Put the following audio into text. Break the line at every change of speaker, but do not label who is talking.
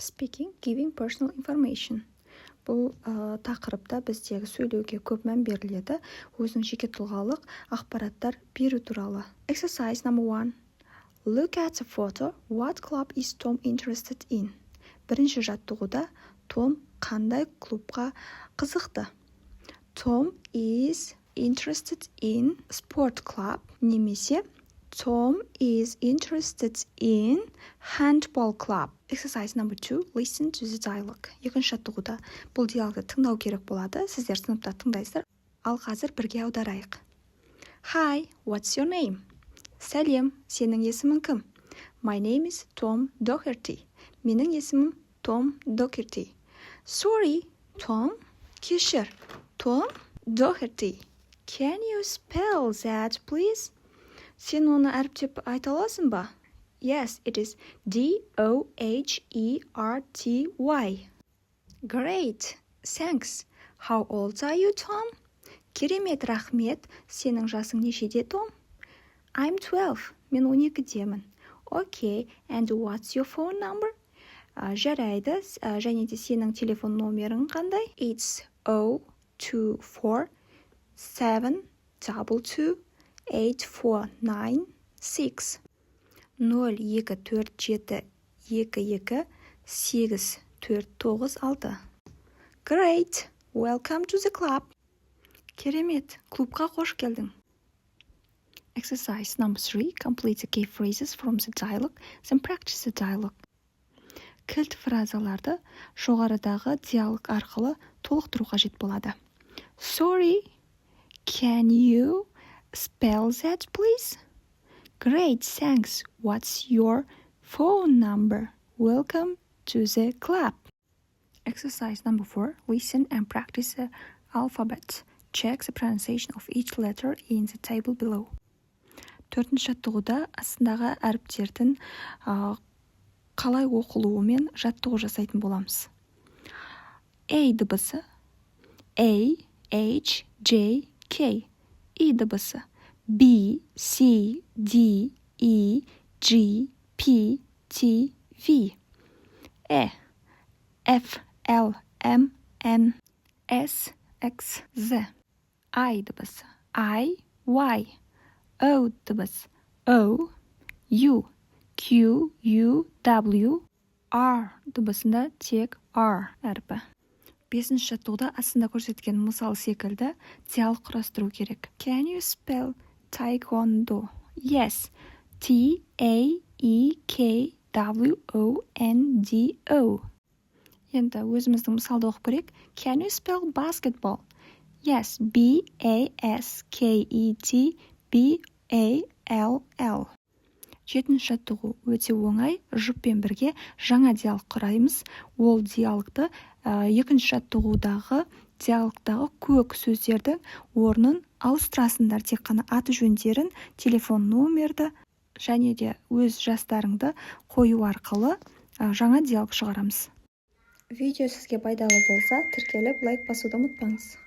Speaking, giving personal information. Бұл тақырыпта біздегі сөйлеуге көп мән беріледі. Өзінің жеке тұлғалық ақпараттар беру туралы. Exercise number 1. Look at the photo. What club is Tom interested in? Бірінші жаттығуда Том қандай клубқа қызықты? Tom is interested in sport club. Немесе Tom is interested in handball club. Exercise number 2. Listen to the dialogue. Екінші жаттығуда бұл диалогты тыңдау керек болады. Сіздер сыныпта тыңдайсыздар. Ал қазір бірге аударайық. Hi, what's your name? Сәлем, сенің есімің кім? My name is Tom Doherty. Менің есімім Tom Doherty. Sorry, Tom. Кешір, Tom Doherty. Can you spell that, please? Сен оны әріптеп айта аласың ба? Yes, it is D-O-H-E-R-T-Y. Great, thanks. How old are you, Tom? Керемет, рахмет. Сенің жасың нешеде, Том? I'm 12. Мен 12-демін. Okay, and what's your phone number? Жарайды, және де сенің телефон номерің қандай? It's 024-722-8496. 024722849. Great, welcome to the club. Керемет, клубқа қош келдің. Exercise number 3. Complete the key phrases from the dialogue. Then practice the dialogue. Кілт фразаларды жоғарыдағы диалог арқылы толықтыру қажет болады. Sorry, can you spell that, please? Great, thanks. What's your phone number? Welcome to the club. Exercise number 4. Listen and practice the alphabet. Check the pronunciation of each letter in the table below. Төртінші жаттығуда астындағы әріптердің қалай оқылуымен жаттығу жасайтын боламыз. A дыбысы A, H, J, K. E дыбысы B, C, D, E, G, P, T, V. E, F, L, M, N, S, X, Z. I дыбысы I, Y. O дыбысы O, U, Q, U, W. R дыбысында тек R әріпі. Бесінші жаттығуда астында көрсеткен мысал секілді диалог құрастыру керек. Can you spell taekwondo? Yes. T-A-E-K-W-O-N-D-O. Енді өзіміздің мысалды оқып көрейік. Can you spell basketball? Yes. B-A-S-K-E-T-B-A-L-L. Жетінші жаттығу өте оңай. Жұппен бірге жаңа диалог құраймыз. Ол диалогты екінші жаттығудағы диалогтағы көк сөздердің орнын ауыстырасыңдар. Тек қана аты жөндерін, телефон номерді және де өз жастарыңды қою арқылы жаңа диалог шығарамыз. Видео сізге пайдалы болса, тіркеліп лайк басуды ұмытпаңыз.